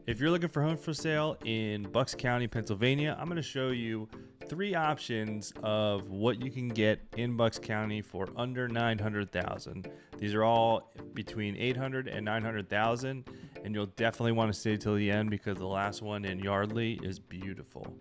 If you're looking for homes for sale in Bucks County, Pennsylvania, I'm going to show you 3 options of what you can get in Bucks County for under $900,000. These are all between $800,000 and $900,000, and you'll definitely want to stay till the end because the last one in Yardley is beautiful.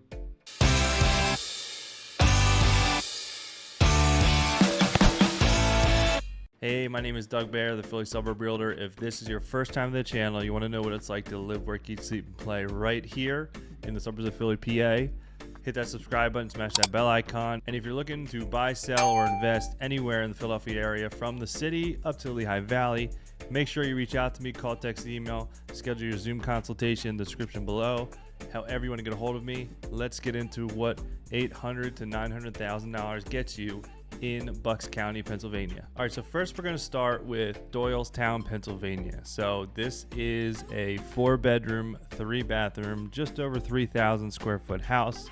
Hey, my name is Doug Bair, the Philly Suburb Realtor. If this is your first time to the channel, you want to know what it's like to live, work, eat, sleep, and play right here in the suburbs of Philly, PA. Hit that subscribe button, smash that bell icon. And if you're looking to buy, sell, or invest anywhere in the Philadelphia area, from the city up to the Lehigh Valley, make sure you reach out to me, call, text, email, schedule your Zoom consultation in the description below. However you want to get a hold of me, let's get into what $800,000 to $900,000 gets you in Bucks County, Pennsylvania. All right, so first we're going to start with Doylestown, Pennsylvania. So this is a 4-bedroom, 3-bathroom, just over 3,000 square foot house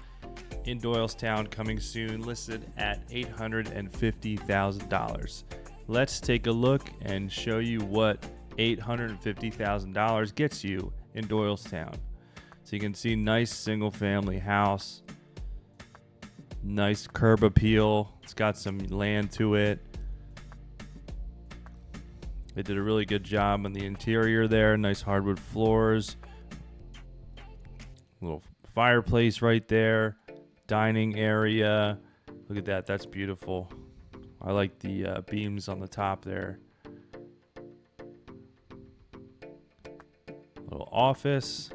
in Doylestown, coming soon, listed at $850,000. Let's take a look and show you what $850,000 gets you in Doylestown. So you can see nice single family house, nice curb appeal. It's got some land to it. They did a really good job on the interior there. Nice hardwood floors. Little fireplace right there. Dining area. Look at that. That's beautiful. I like the beams on the top there. Little office.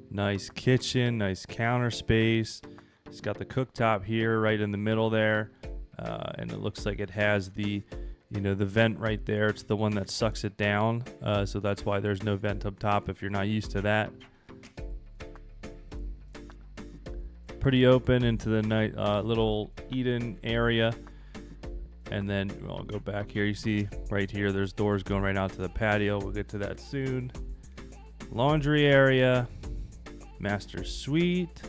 Nice kitchen. Nice counter space. It's got the cooktop here right in the middle there, and it looks like it has the vent right there. It's the one that sucks it down, so that's why there's no vent up top if you're not used to that. Pretty open into the night little eat-in area, and then I'll go back here. You see right here, there's doors going right out to the patio. We'll get to that soon. Laundry area, master suite.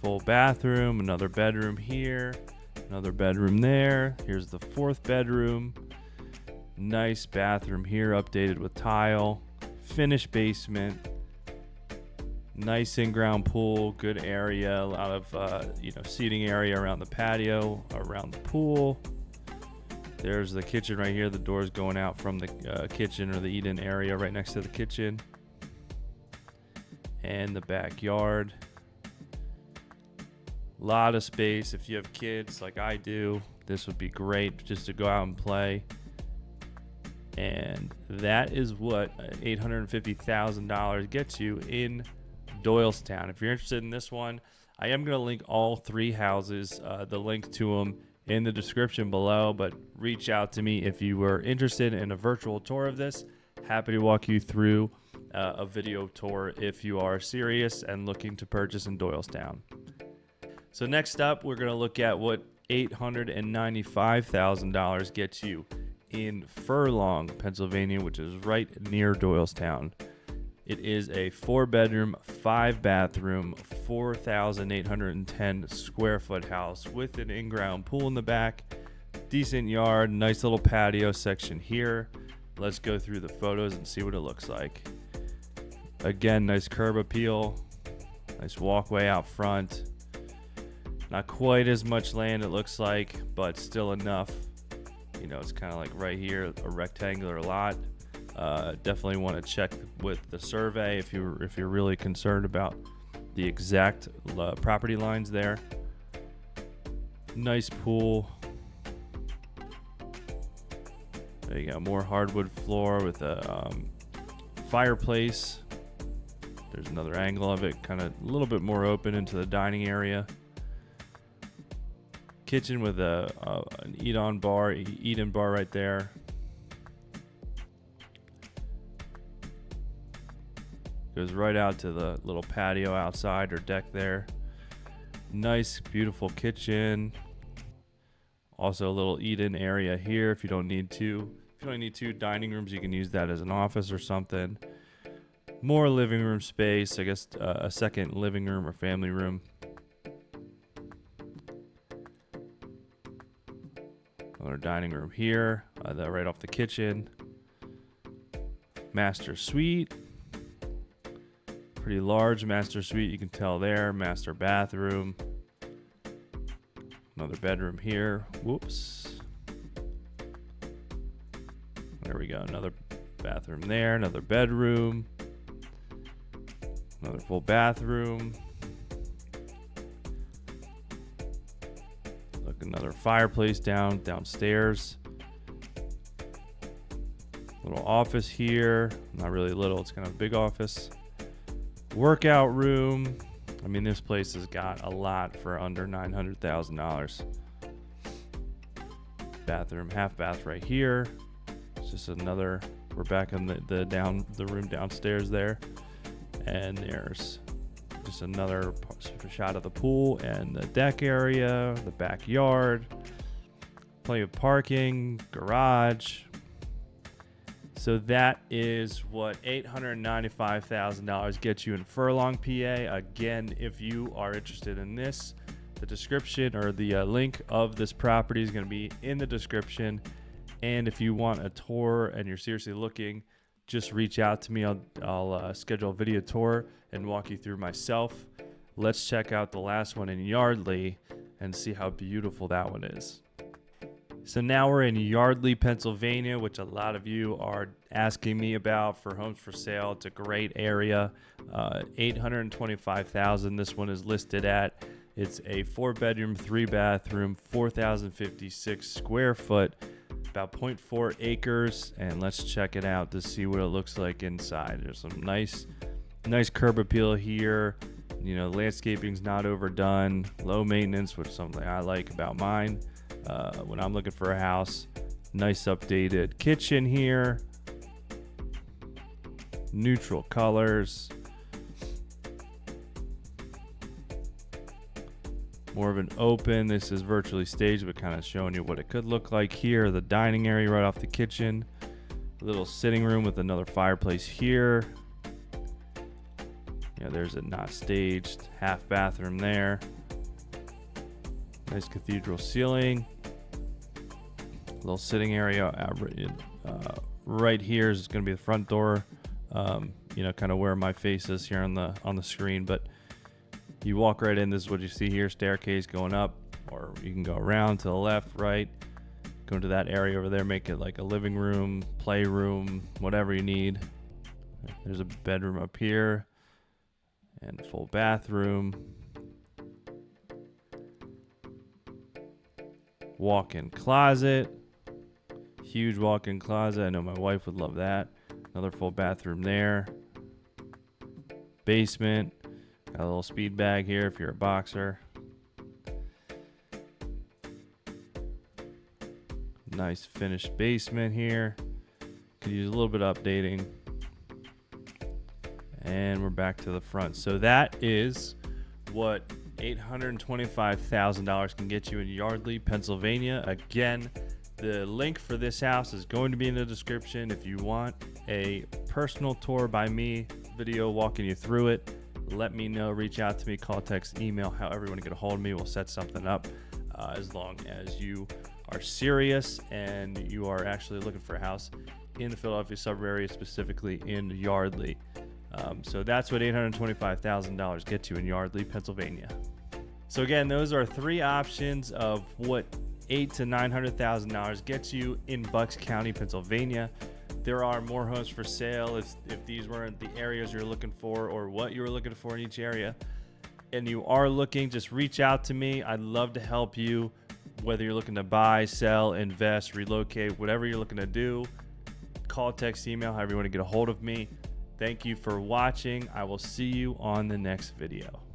Full bathroom, another bedroom here, another bedroom there. Here's the 4th bedroom. Nice bathroom here, updated with tile. Finished basement. Nice in-ground pool, good area. A lot of seating area around the patio, around the pool. There's the kitchen right here. The door's going out from the kitchen or the eat-in area right next to the kitchen. And the backyard. Lot of space. If you have kids like I do, this would be great just to go out and play. And that is what $850,000 gets you in Doylestown. If you're interested in this one, I am going to link all 3 houses, the link to them in the description below, but reach out to me if you were interested in a virtual tour of this. Happy to walk you through a video tour if you are serious and looking to purchase in Doylestown. So next up, we're going to look at what $895,000 gets you in Furn, Pennsylvania, which is right near Doylestown. It is a 4-bedroom, 5-bathroom, 4,810 square foot house with an in-ground pool in the back, decent yard, nice little patio section here. Let's go through the photos and see what it looks like. Again, nice curb appeal, nice walkway out front. Not quite as much land it looks like, but still enough. It's kind of like right here, a rectangular lot. Definitely want to check with the survey if you're really concerned about the exact property lines there. Nice pool. There you go, more hardwood floor with a fireplace. There's another angle of it, kind of a little bit more open into the dining area. Kitchen with an eat-in bar right there. Goes right out to the little patio outside or deck there. Nice, beautiful kitchen. Also a little eat-in area here if you don't need to. If you only need 2 dining rooms, you can use that as an office or something. More living room space, I guess a second living room or family room. Another dining room here, right off the kitchen. Master suite. Pretty large master suite, you can tell there. Master bathroom. Another bedroom here. Whoops. There we go. Another bathroom there. Another bedroom. Another full bathroom. Look, another fireplace downstairs. Little office here. Not really little, it's kind of a big office. Workout room. I mean, this place has got a lot for under $900,000. Bathroom, half bath right here. It's just another, we're back in the room downstairs there. And there's just another shot of the pool and the deck area, the backyard. Plenty of parking, garage. So that is what $895,000 gets you in Furlong, PA. Again, if you are interested in this, the description or the link of this property is going to be in the description. And if you want a tour and you're seriously looking, just reach out to me. I'll schedule a video tour and walk you through myself. Let's check out the last one in Yardley and see how beautiful that one is. So now we're in Yardley, Pennsylvania, which a lot of you are asking me about for homes for sale. It's a great area. $825,000 this one is listed at. It's a 4-bedroom, 3-bathroom, 4,056 square foot, about 0.4 acres. And let's check it out to see what it looks like inside. There's some nice curb appeal here. You know, landscaping's not overdone, low maintenance, which is something I like about mine. When I'm looking for a house. Nice updated kitchen here. Neutral colors. More of an open. This is virtually staged, but kind of showing you what it could look like here. The dining area right off the kitchen. A little sitting room with another fireplace here. Yeah, there's it not staged. Half bathroom there. Nice cathedral ceiling. Little sitting area right here is going to be the front door. You know, kind of where my face is here on the screen. But you walk right in. This is what you see here. Staircase going up, or you can go around to the left, right. Go into that area over there. Make it like a living room, playroom, whatever you need. There's a bedroom up here, and full bathroom. Walk-in closet. Huge walk-in closet. I know my wife would love that. Another full bathroom there. Basement. Got a little speed bag here if you're a boxer. Nice finished basement here. Could use a little bit of updating. And we're back to the front. So that is what $825,000 can get you in Yardley, Pennsylvania. Again, the link for this house is going to be in the description. If you want a personal tour by me, video walking you through it, let me know. Reach out to me, call, text, email, however you want to get a hold of me. We'll set something up as long as you are serious and you are actually looking for a house in the Philadelphia suburb area, specifically in Yardley. So that's what $825,000 gets you in Yardley, Pennsylvania. So again, those are 3 options of what $800,000 to $900,000 gets you in Bucks County, Pennsylvania. There are more homes for sale if these weren't the areas you're looking for or what you were looking for in each area. And you are looking, just reach out to me. I'd love to help you, whether you're looking to buy, sell, invest, relocate, whatever you're looking to do. Call, text, email, however you want to get a hold of me. Thank you for watching. I will see you on the next video.